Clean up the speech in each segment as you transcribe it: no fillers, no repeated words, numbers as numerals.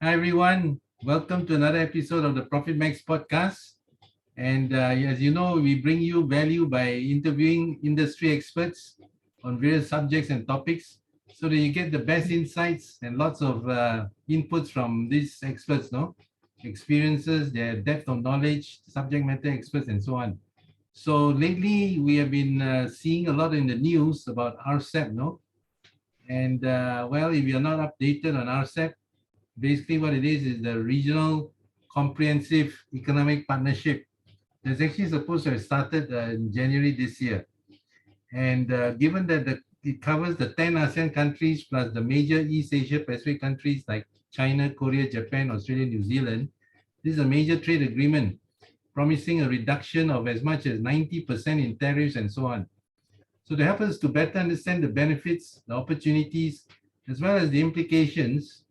Hi everyone, welcome to another episode of the PorfitMAX Podcast. And as you know, we bring you value by interviewing industry experts on various subjects and topics so that you get the best insights and lots of inputs from these experts, no? Experiences, their depth of knowledge, subject matter experts, and so on. So lately, we have been seeing a lot in the news about RCEP, no? And well, if you're not updated on RCEP, basically what it is the Regional Comprehensive Economic Partnership that's actually supposed to have started in January this year. And given that it covers the 10 ASEAN countries plus the major East Asia Pacific countries like China, Korea, Japan, Australia, New Zealand, this is a major trade agreement promising a reduction of as much as 90% in tariffs and so on. So to help us to better understand the benefits, the opportunities, as well as the implications,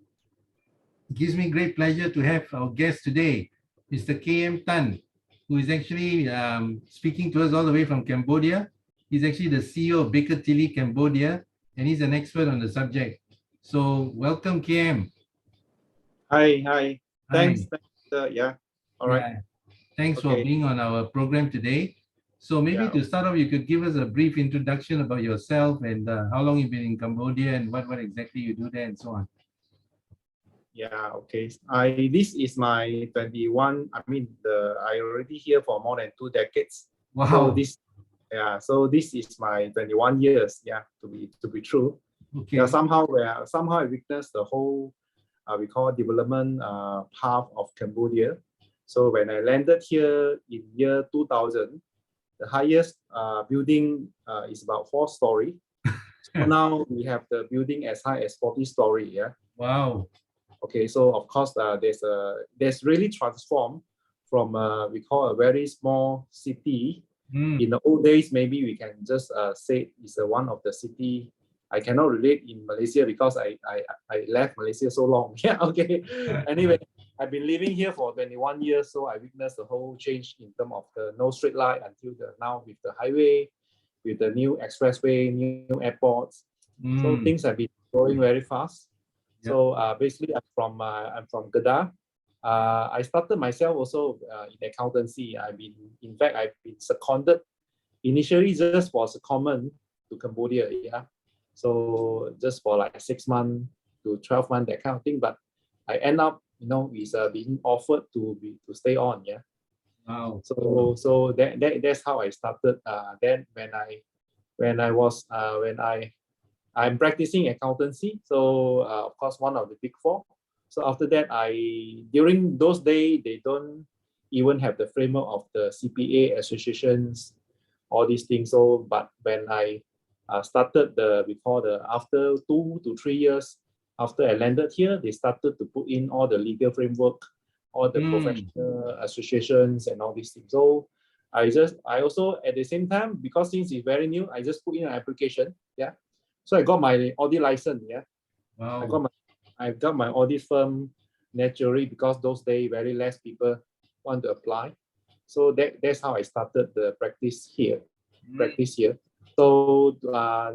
it gives me great pleasure to have our guest today, Mr. KM Tan, who is actually speaking to us all the way from Cambodia. He's actually the CEO of Baker Tilly Cambodia, and he's an expert on the subject. So welcome, KM. Hi. Thanks. Yeah. All right. Yeah. Thanks for being on our program today. So maybe to start off, you could give us a brief introduction about yourself and how long you've been in Cambodia and what exactly you do there and so on. Yeah, okay. This is my 21. I already here for more than 2 decades. Wow. So this is my 21 years. Yeah, to be true. Okay. Yeah, somehow I witnessed the whole we call development path of Cambodia. So when I landed here in year 2000, the highest building is about 4-story. So now we have the building as high as 40-story. Yeah. Wow. Okay, so of course there's really transformed from we call a very small city. In the old days, maybe we can just say it's one of the city. I cannot relate in Malaysia because I left Malaysia so long. Yeah, okay. Anyway, I've been living here for 21 years, so I witnessed the whole change in terms of the no street light until now with the highway, with the new expressway, new airports. So things have been growing very fast. So basically, I'm from Kedah. I started myself also in accountancy. I've been seconded initially just for secondment to Cambodia. Yeah, so just for like 6 months to 12 months, that kind of thing. But I end up, is being offered to stay on. Yeah. Wow. So that's how I started. Then I'm practicing accountancy, so of course one of the big four. So after that, during those days they don't even have the framework of the CPA associations, all these things. So but when I started after 2 to 3 years after I landed here, they started to put in all the legal framework, all the professional associations and all these things. So I also at the same time, because since it's very new, I just put in an application. Yeah. So I got my audit license. Yeah. Wow. I got my audit firm naturally because those days very less people want to apply. So that's how I started the practice here. So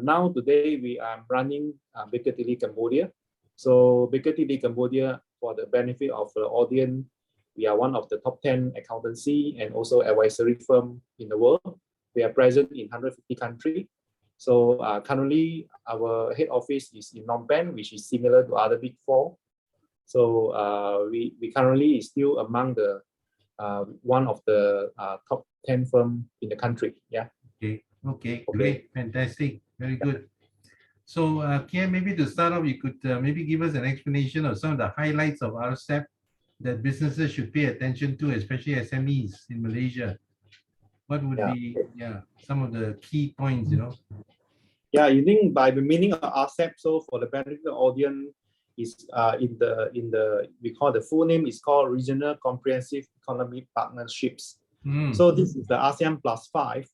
now today we are running Baker Tilly Cambodia. So Baker Tilly Cambodia, for the benefit of the audience, we are one of the top 10 accountancy and also advisory firm in the world. We are present in 150 countries. So currently, our head office is in Phnom Penh, which is similar to other big four. So we currently is still among the one of the top 10 firm in the country. Yeah. Okay, great, fantastic, very good. So, Kian, maybe to start off, you could maybe give us an explanation of some of the highlights of RCEP that businesses should pay attention to, especially SMEs in Malaysia. What would be some of the key points, Yeah, you think by the meaning of RCEP, so for the benefit of the audience, is in the we call the full name is called Regional Comprehensive Economic Partnerships. So this is the ASEAN plus 5.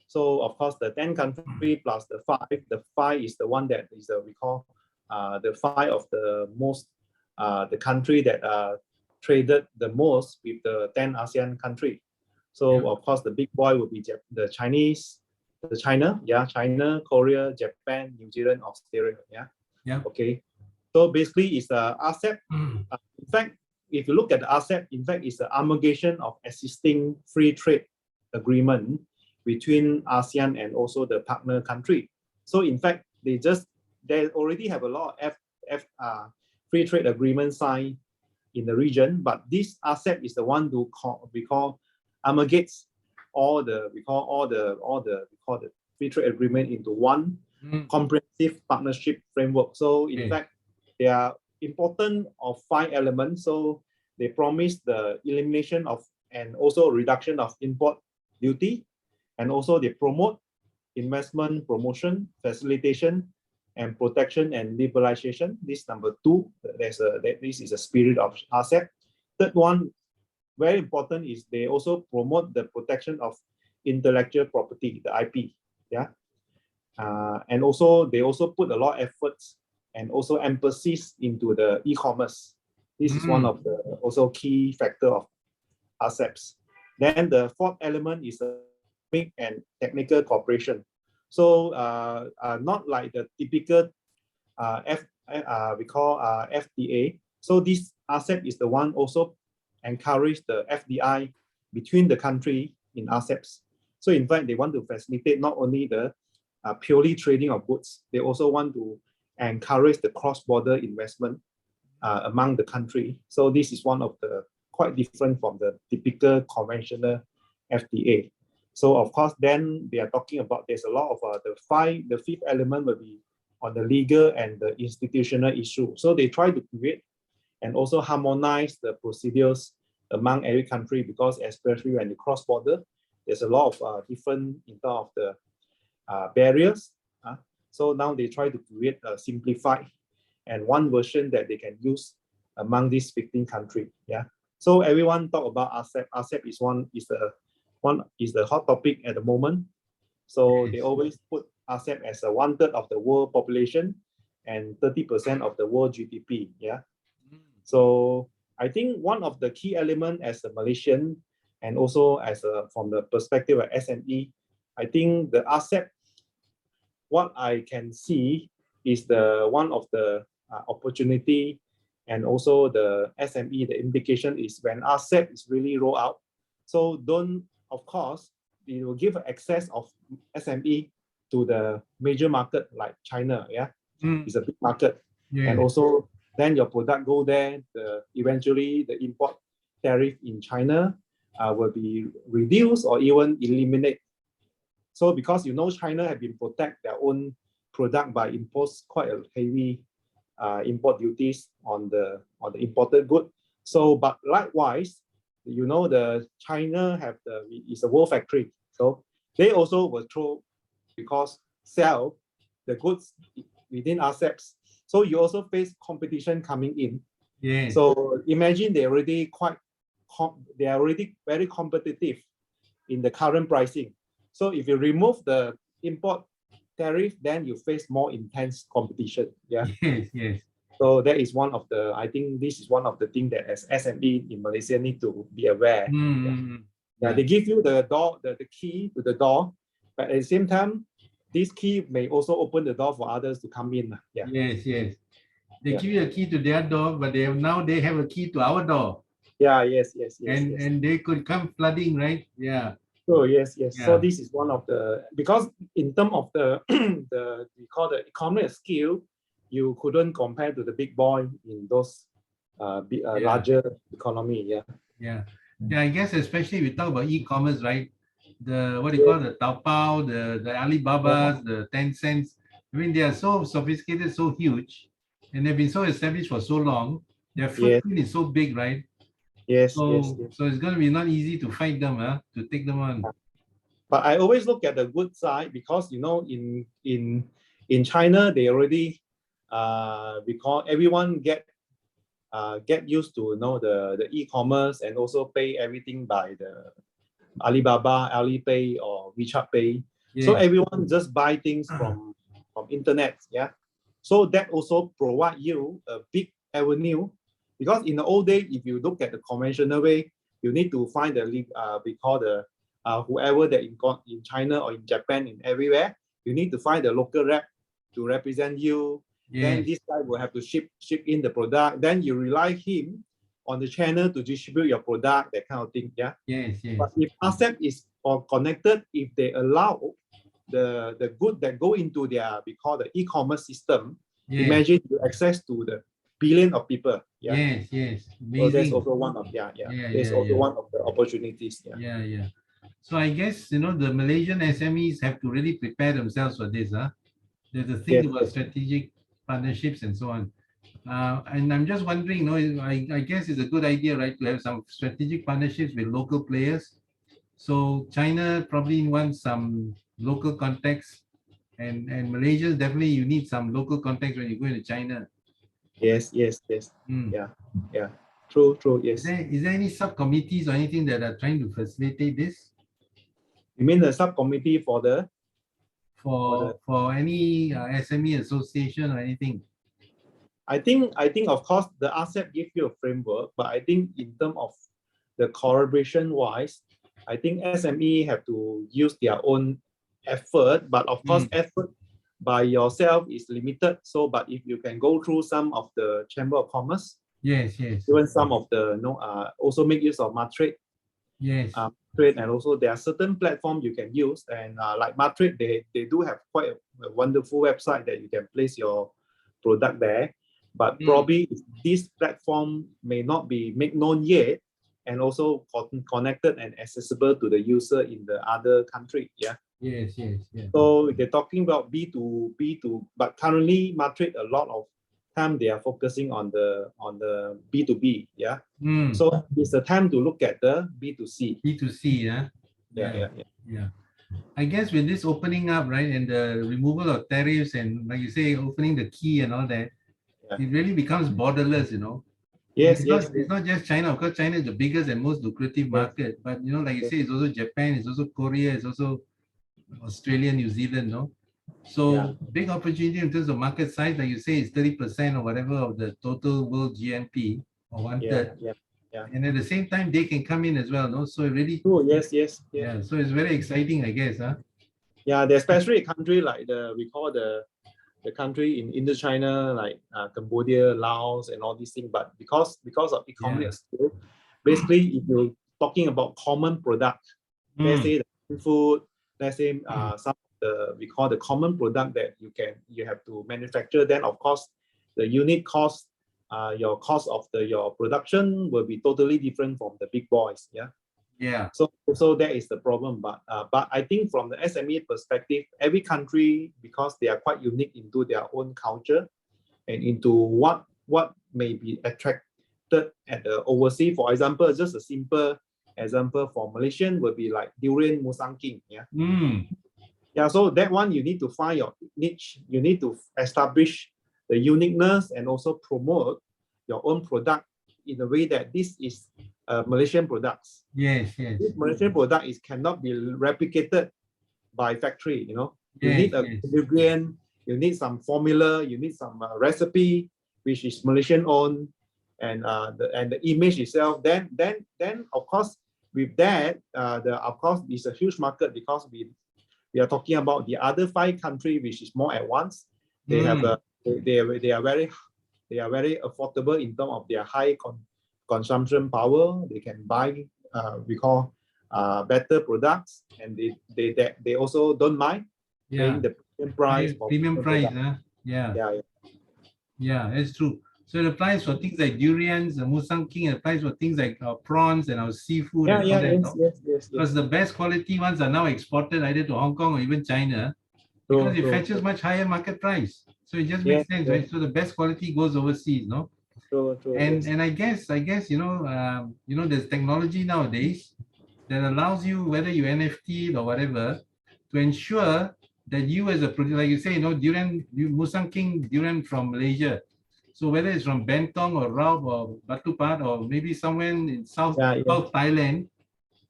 So of course the 10 country plus the 5. The 5 is the one that is we call the 5 of the most the country that traded the most with the 10 ASEAN country. So of course the big boy will be the China, Korea, Japan, New Zealand, Australia. Yeah. Yeah. Okay. So basically, it's the RCEP in fact, if you look at the RCEP, in fact, it's the amalgamation of existing free trade agreement between ASEAN and also the partner country. So in fact, they already have a lot of free trade agreement signed in the region, but this RCEP is the one we call amalgamates all the free trade agreement into one comprehensive partnership framework. So in fact, there are important of 5 elements. So they promise the elimination of and also reduction of import duty, and also they promote investment promotion, facilitation, and protection and liberalization. This number 2. This is a spirit of RCEP. Third one, very important, is they also promote the protection of intellectual property, the IP. Yeah, and also they also put a lot of efforts and also emphasis into the e-commerce. This is one of the also key factor of RCEPs. Then the 4th element is economic and technical cooperation. So not like the typical we call FTA. So this RCEP is the one also encourage the FDI between the country in RCEPs. So in fact, they want to facilitate not only the purely trading of goods, they also want to encourage the cross-border investment among the country. So this is one of the quite different from the typical conventional FTA. So of course, then they are talking about there's a lot of the 5th element will be on the legal and the institutional issue. So they try to create and also harmonize the procedures among every country, because especially when you cross border, there's a lot of different in terms of the barriers. So now they try to create a simplified and one version that they can use among these 15 countries. Yeah. So everyone talk about RCEP. RCEP is the hot topic at the moment. So they always put RCEP as 1/3 of the world population and 30% of the world GDP. Yeah. So I think one of the key elements as a Malaysian and also as from the perspective of SME, I think the RCEP, what I can see is the one of the opportunity, and also the SME, the implication is when RCEP is really rolled out. So of course, it will give access of SME to the major market like China. Yeah, it's a big market. And also then your product go there, eventually the import tariff in China will be reduced or even eliminated. So because China have been protect their own product by impose quite a heavy import duties on the imported good. So but likewise, the China is a world factory. So they also will sell the goods within RCEPs. So you also face competition coming in. So imagine they are already very competitive in the current pricing. So if you remove the import tariff, then you face more intense competition. Yeah. Yes. So that is one of the, I think this is one of the things that as SME in Malaysia need to be aware. They give you the door, the key to the door, but at the same time, this key may also open the door for others to come in. Yes. They give you a key to their door, but they have a key to our door. Yes. And they could come flooding, right? Yeah. So yes. So this is one of the, because in terms of the we call the economic scale, you couldn't compare to the big boy in those larger economy. I guess especially we talk about e-commerce, right? The what do you call the Taobao, the Alibabas, the Tencents. I mean, they are so sophisticated, so huge, and they've been so established for so long. Their footprint is so big, right? So it's going to be not easy to fight them, to take them on. But I always look at the good side, because in China they already because everyone get used to the e-commerce and also pay everything by the Alibaba, Alipay or WeChat Pay. So everyone just buy things from internet. Yeah. So that also provide you a big avenue, because in the old day, if you look at the conventional way, you need to find we call the whoever that in China or in Japan, in everywhere, you need to find the local rep to represent you. Then this guy will have to ship in the product. Then you rely him on the channel to distribute your product, that kind of thing. Yeah. Yes, yes. But if RCEP is connected, if they allow the good that go into their, we call the e-commerce system, Yes. imagine you access to the billion of people. Yeah. Yes, yes. So that's Amazing. also one of that's Yeah, also yeah. one of the opportunities. Yeah. Yeah, yeah. So I guess, the Malaysian SMEs have to really prepare themselves for this, huh? They have to think Yes, about yes. strategic partnerships and so on. And I'm just wondering, I guess it's a good idea, right, to have some strategic partnerships with local players. So China probably wants some local contacts, and Malaysia definitely you need some local contacts when you go into China. Yes, yes, yes. Mm. Yeah, yeah. True, true. Is Yes. there any subcommittees or anything that are trying to facilitate this You mean the subcommittee for the for any SME association or anything? I think of course the RCEP give you a framework, but I think in terms of the collaboration wise, I think SME have to use their own effort, but of course effort by yourself is limited. So, but if you can go through some of the Chamber of Commerce, Yes, yes. even some of the also make use of Matrade, Yes. Matrade, and also there are certain platforms you can use, and like Matrade, they do have quite a wonderful website that you can place your product there. But probably this platform may not be made known yet, and also connected and accessible to the user in the other country. Yeah. Yes, yes, yes. So they're talking about B2B2, but currently Matrade a lot of time they are focusing on the B2B. Yeah. So it's the time to look at the B2C. B2C, yeah. Yeah. I guess with this opening up, right, and the removal of tariffs and, like you say, opening the key and all that, it really becomes borderless, Yes, it's not just China. Of course, China is the biggest and most lucrative market, but like you say, it's also Japan, it's also Korea, it's also Australia, New Zealand, no? So big opportunity in terms of market size, like you say, is 30% or whatever of the total world GNP, or 1/3. And at the same time, they can come in as well, no? So it really, yeah. So it's very exciting, I guess, huh? Yeah, especially a country like we call the country in Indochina, like Cambodia, Laos, and all these things. But because of economic scale, basically, if you're talking about common product, let's say the food, let's say some of the we call the common product that you have to manufacture, then of course the unit cost, your cost of your production will be totally different from the big boys. Yeah. Yeah. So that is the problem. But I think from the SME perspective, every country, because they are quite unique into their own culture and into what may be attracted at the overseas. For example, just a simple example for Malaysian would be like durian Musang King. Yeah. Yeah. So that one you need to find your niche. You need to establish the uniqueness and also promote your own product in a way that this is Malaysian products. Yes, yes. This Malaysian product cannot be replicated by factory. You Yes, need a ingredient, you need some formula, you need some recipe which is Malaysian owned, and the image itself. Then of course with that, of course it's a huge market, because we are talking about the other 5 countries which is more advanced. They have they are very affordable in terms of their high consumption power. They can buy we call better products, and they also don't mind paying the premium price. Premium price, huh? Yeah, that's true. So it applies for things like durians, the Musang King. It applies for things like prawns and our seafood and all that. Yes. Because the best quality ones are now exported either to Hong Kong or even China, because it fetches much higher market price. So it just makes sense, right? So the best quality goes overseas, no? True. And I guess there's technology nowadays that allows you, whether you NFT or whatever, to ensure that you as a producer, like you say, durian, Musang King durian from Malaysia. So whether it's from Bentong or Raub or Batupat or maybe somewhere in South Thailand,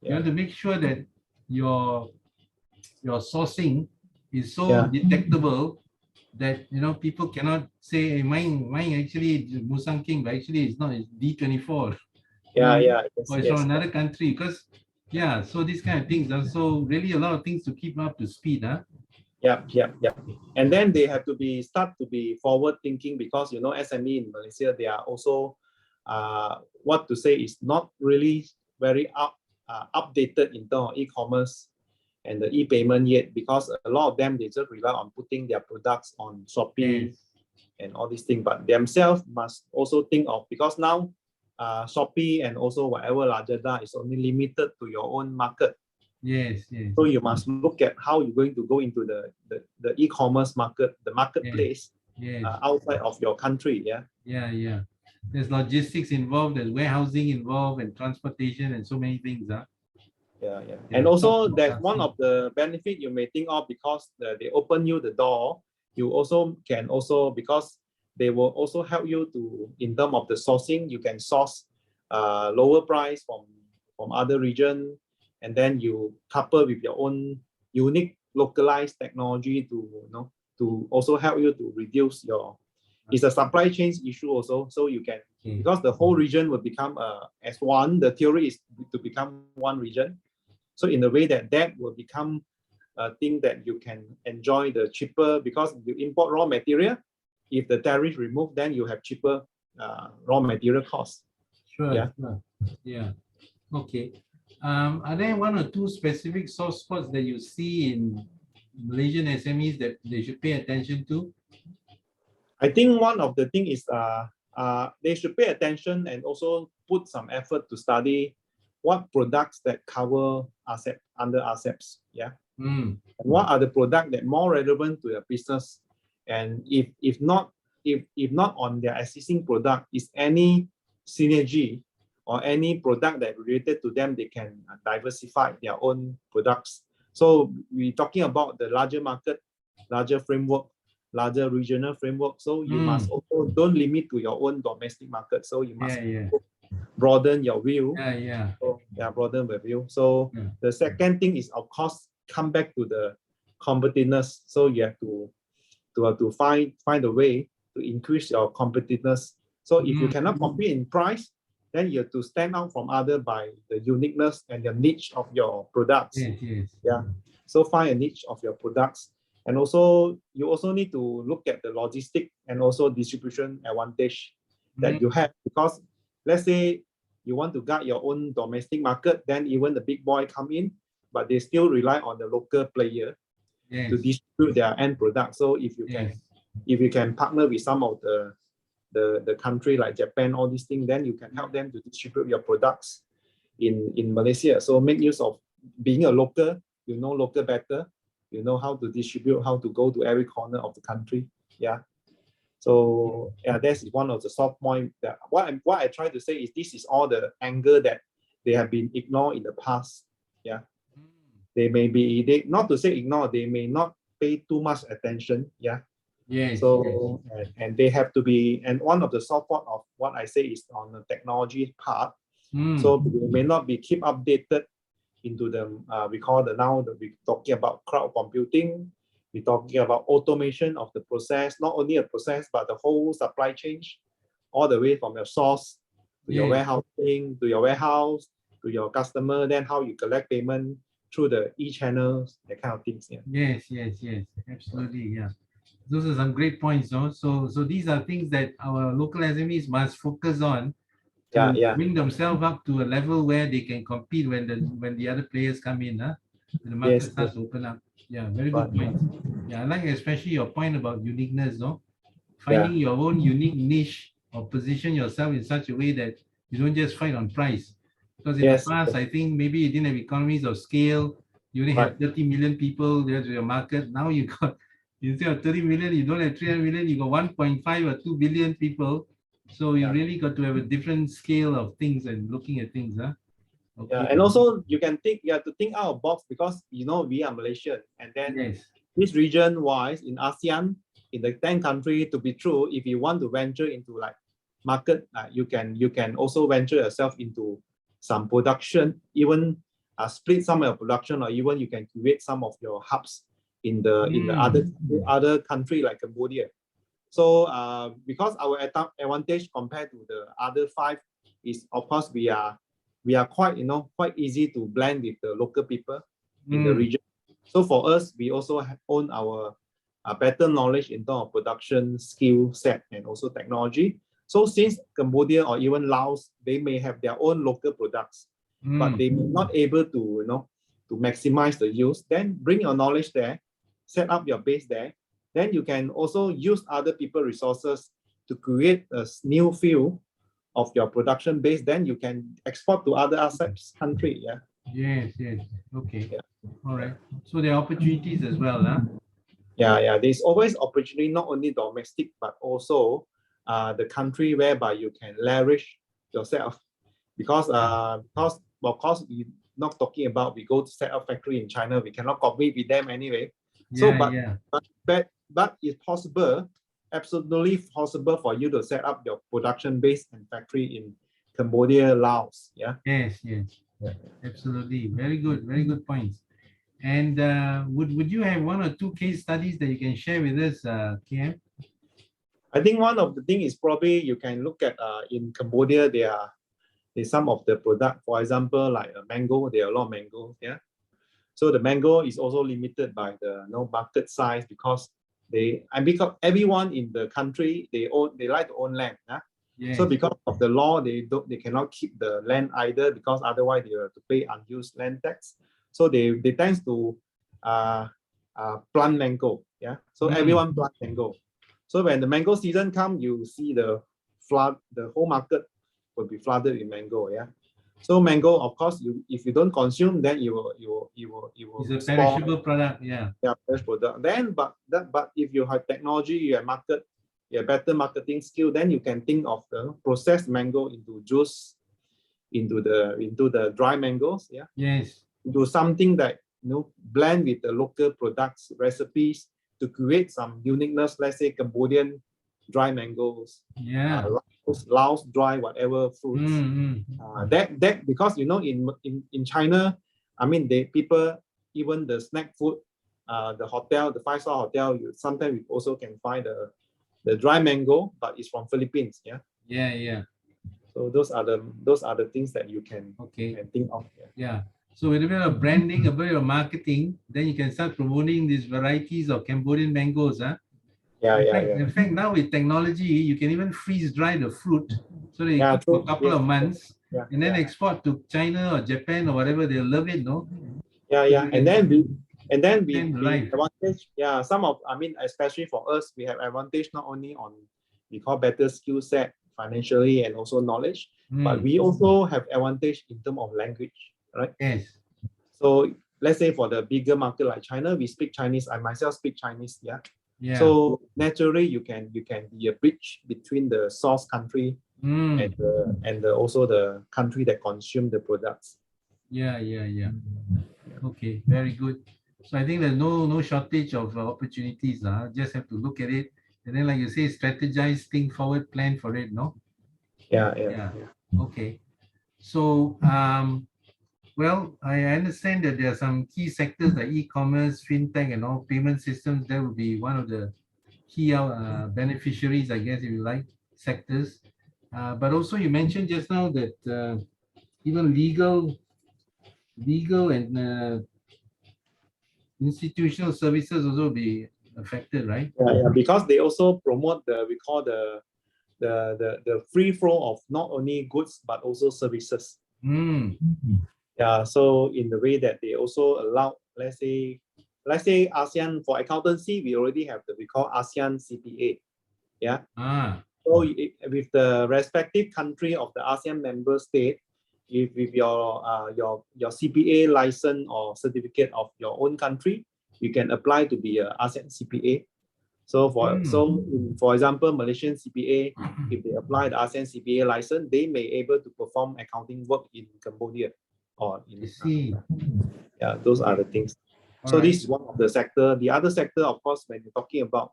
you want to make sure that your sourcing is so detectable that people cannot say, hey, mine actually Musang King, but actually it's not, it's D24. Or it's from another country, because so these kind of things are so really a lot of things to keep up to speed, huh? Yeah. And then they have to start to be forward thinking, because SME in Malaysia, they are also what to say, is not really very updated in terms of e-commerce and the e-payment yet, because a lot of them, they just rely on putting their products on Shopee and all these things, but themselves must also think of, because now Shopee and also whatever Lazada is only limited to your own market. Yes, yes. So you must look at how you're going to go into the e-commerce market, the marketplace outside of your country. Yeah. There's logistics involved, there's warehousing involved, and transportation, and so many things. And also there's one of the benefit you may think of, because they open you the door. You also can because they will also help you to, in terms of the sourcing, you can source lower price from other region, and then you couple with your own unique localized technology to also help you to reduce your, it's a supply chain issue also. So you can, because the whole region will become as one, the theory is to become one region. So in a way that will become a thing that you can enjoy the cheaper, because you import raw material. If the tariff removed, then you have cheaper raw material costs. Sure. Okay. Are there one or two specific soft spots that you see in Malaysian SMEs that they should pay attention to? I think one of the thing is they should pay attention and also put some effort to study what products that cover ASEP under ASEPs. And what are the products that more relevant to your business? And if not on their existing product, is any synergy or any product that related to them, they can diversify their own products. So we're talking about the larger market, larger framework, larger regional framework. So you must also don't limit to your own domestic market. So you must broaden your view. So, broaden the view. So the second thing is, of course, come back to the competitiveness. So you have to find a way to increase your competitiveness. So if you cannot compete in price, then you have to stand out from other by the uniqueness and the niche of your products. So find a niche of your products. And also, you also need to look at the logistic and also distribution advantage that you have. Because let's say you want to guide your own domestic market, then even the big boy come in, but they still rely on the local player to distribute their end product. So if you can partner with some of the country like Japan, all these things, then you can help them to distribute your products in Malaysia. So make use of being a local, you know local better, you know how to distribute, how to go to every corner of the country. So that's one of the soft points. That what I try to say is, this is all the angle that they have been ignored in the past. They may be, not to say ignore, they may not pay too much attention. So and they have to be, and one of the soft part of what I say is on the technology part. So they may not be keep updated into the we call the now that we're talking about cloud computing. We're talking about automation of the process, not only a process but the whole supply chain, all the way from your source to your warehousing, to your warehouse, to your customer, then how you collect payment through the e-channels, that kind of things. Yes, absolutely. Those are some great points. So these are things that our local SMEs must focus on to bring themselves up to a level where they can compete when the other players come in. When the market starts to open up. Very good point. I like especially your point about uniqueness. Finding your own unique niche or position yourself in such a way that you don't just fight on price. Because in the past, I think maybe you didn't have economies of scale. You only have 30 million people, there's your market. Now you got, instead of 30 million, you don't have 300 million, you got 1.5 or 2 billion people. So you really got to have a different scale of things and looking at things. And also you have to think out of box, because we are Malaysian, and then this region wise in ASEAN, in the 10 countries, to be true, if you want to venture into like market, you can also venture yourself into some production, even split some of your production, or even you can create some of your hubs in the other country like Cambodia. So because our advantage compared to the other 5 is, of course, we are quite easy to blend with the local people in the region. So for us, we also own our better knowledge in terms of production skill set and also technology. So since Cambodia or even Laos, they may have their own local products, but they may not able to, to maximize the use, then bring your knowledge there, set up your base there. Then you can also use other people resources to create a new field of your production base. Then you can export to other ASEAN country. Yeah. Yes. Okay. Yeah. All right. So there are opportunities as well, huh? Yeah. There's always opportunity, not only domestic, but also the country whereby you can leverage yourself. Because of course we're not talking about we go to set up factory in China, we cannot compete with them anyway. But it's possible, absolutely possible for you to set up your production base and factory in Cambodia, Laos. Yeah. Yes. Absolutely. Very good points. And would you have one or two case studies that you can share with us, KM? I think one of the things is probably you can look at in Cambodia, there's some of the product, for example, like mango, there are a lot of mango. Yeah. So the mango is also limited by the market size because because everyone in the country, they like to own land. Yeah? Yes. So because of the law, they cannot keep the land either, because otherwise they have to pay unused land tax. So they tend to plant mango. Yeah. So everyone plant mango. So when the mango season comes, you see the whole market will be flooded with mango. Yeah. So mango, of course, if you don't consume, then you will. It's a perishable product. Yeah. Yeah, perishable product. Then, but if you have technology, you have better marketing skill, then you can think of the processed mango into juice, into the dry mangoes. Yeah. Yes. Do something that blend with the local products recipes to create some uniqueness. Let's say Cambodian dry mangoes. Yeah. Laos dry whatever fruits. That because in China, I mean people, even the snack food, the hotel, the 5-star hotel, sometimes we also can find the dry mango, but it's from Philippines. Yeah. So those are the things that you can think of. Yeah. So with a bit of branding, a bit of marketing, then you can start promoting these varieties of Cambodian mangoes, huh? In fact, now with technology, you can even freeze dry the fruit so that you keep for a couple of months and then export to China or Japan or whatever. They'll love it, no? Yeah. And then we advantage. Yeah, especially for us, we have advantage not only on we call better skill set financially and also knowledge, but we also have advantage in terms of language, right? Yes. So let's say for the bigger market like China, we speak Chinese. I myself speak Chinese. Yeah. So naturally, you can be a bridge between the source country and also the country that consume the products. Yeah. Okay, very good. So I think there's no shortage of opportunities. Just have to look at it, and then, like you say, strategize, think forward, plan for it. No. Yeah. Okay. So well, I understand that there are some key sectors like e-commerce, fintech, and all payment systems. That will be one of the key beneficiaries, I guess, if you like, sectors. But also you mentioned just now that even legal and institutional services also be affected, right? Yeah, because they also promote we call the free flow of not only goods but also services. Yeah, so in the way that they also allow, let's say ASEAN, for accountancy, we already have we call ASEAN CPA. Yeah. So with the respective country of the ASEAN member state, if with your CPA license or certificate of your own country, you can apply to be a ASEAN CPA. So for example, Malaysian CPA, if they apply the ASEAN CPA license, they may able to perform accounting work in Cambodia or in. Yeah, those are the things. So this is one of the sector. The other sector, of course, when you're talking about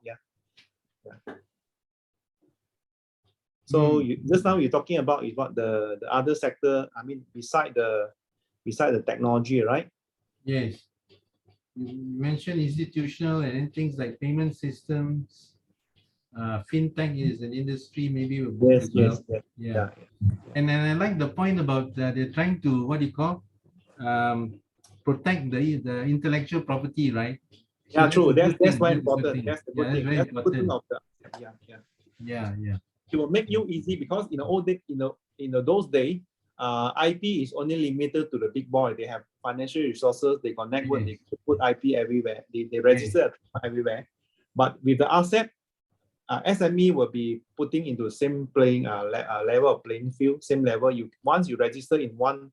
So just now you're talking about is what the other sector. I mean, beside the technology, right? Yes. You mentioned institutional and then things like payment systems. Fintech is an industry maybe will boom as well. Yeah. And then I like the point about they're trying to protect the intellectual property, right? So true. That's very important. That's the good thing. Very important. Yeah. Yeah. it will make you easy because in the old day, in those days, IP is only limited to the big boy. They have financial resources, they got network, they put IP everywhere, they register everywhere. But with the RCEP, SME will be putting into the same playing level of playing field, same level. Once you register in one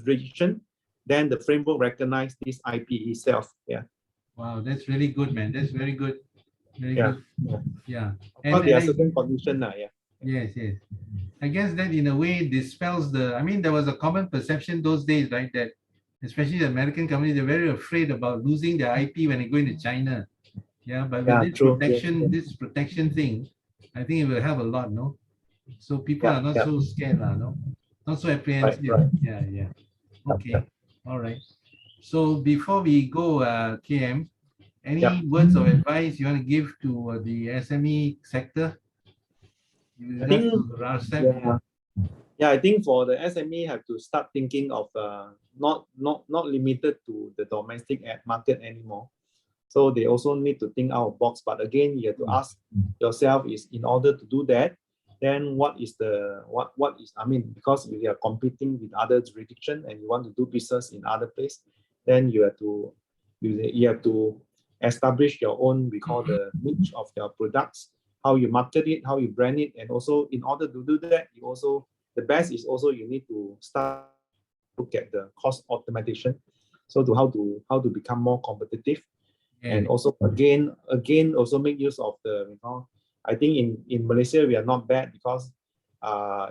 region, then the framework recognize this IP itself. Yeah. Wow, that's really good, man. That's very good. Very Yeah. good. Yeah. Of course, there are certain conditions. Yeah. Yes, yes. I guess that in a way dispels I mean, there was a common perception those days, right? That especially the American companies, they're very afraid about losing their IP when they go into China. Yeah, but with this true. protection, this protection thing, I think it will help a lot, no? So people are not so scared, no? Not so apprehensive. Right. Yeah. Okay. All right. So before we go, KM, any words of advice you want to give to the SME sector? I think, I think for the SME have to start thinking of not limited to the domestic market anymore. So they also need to think out of box. But again, you have to ask yourself is in order to do that, then what is I mean, because we are competing with other jurisdiction and you want to do business in other place, then you have to establish your own, we call the niche of your products, how you market it, how you brand it, and also in order to do that, the best is also you need to start look at the cost optimization. So how to become more competitive. And also again also make use of I think in Malaysia we are not bad because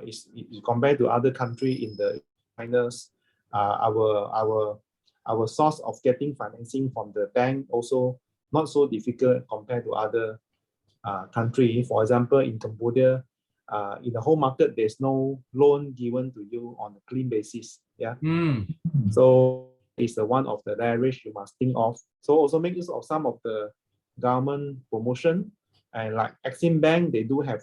it's compared to other country in the China's our source of getting financing from the bank also not so difficult compared to other country. For example, in Cambodia, in the whole market there's no loan given to you on a clean basis. So it's one of the leverage you must think of. So also make use of some of the government promotion, and like Exim Bank, they do have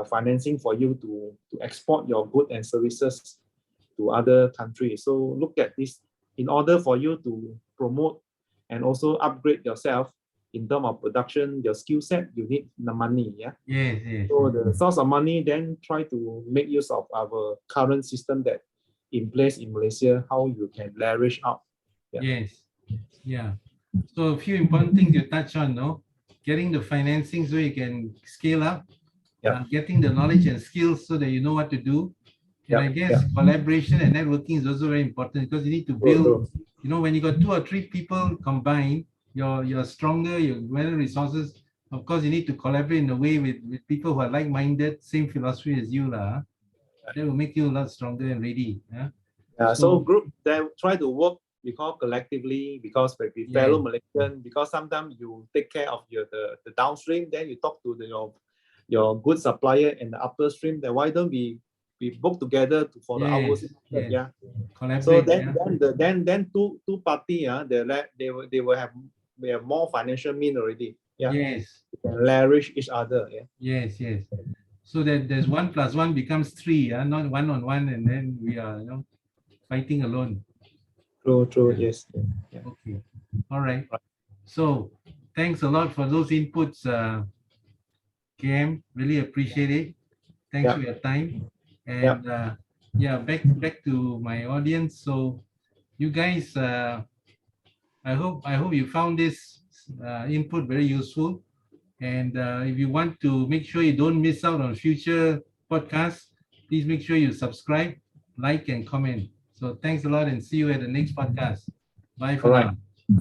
financing for you to export your goods and services to other countries. So look at this. In order for you to promote and also upgrade yourself in terms of production, your skill set, you need the money. So the source of money, then try to make use of our current system that in place in Malaysia, how you can leverage out. So a few important things you touch on, no? Getting the financing so you can scale up, getting the knowledge and skills so that you know what to do. And I guess collaboration and networking is also very important because you need to build, when you got 2 or 3 people combined, you're stronger, you have better resources. Of course, you need to collaborate in a way with people who are like-minded, same philosophy as you. That will make you a lot stronger and ready. So group, they try to work collectively because with fellow Malaysian, because sometimes you take care of the downstream, then you talk to your good supplier and the upstream. Then why don't we work together for the hours? So then two party they will have more financial mean already. They can leverage each other. So that there's 1 + 1 becomes 3, not 1 on 1, and then we are fighting alone. True. Yes. Okay. All right. So thanks a lot for those inputs, KM. Really appreciate it. Thanks for your time. And back to my audience. So you guys, I hope you found this input very useful. And if you want to make sure you don't miss out on future podcasts, please make sure you subscribe, like, and comment. So thanks a lot and see you at the next podcast. Bye for now.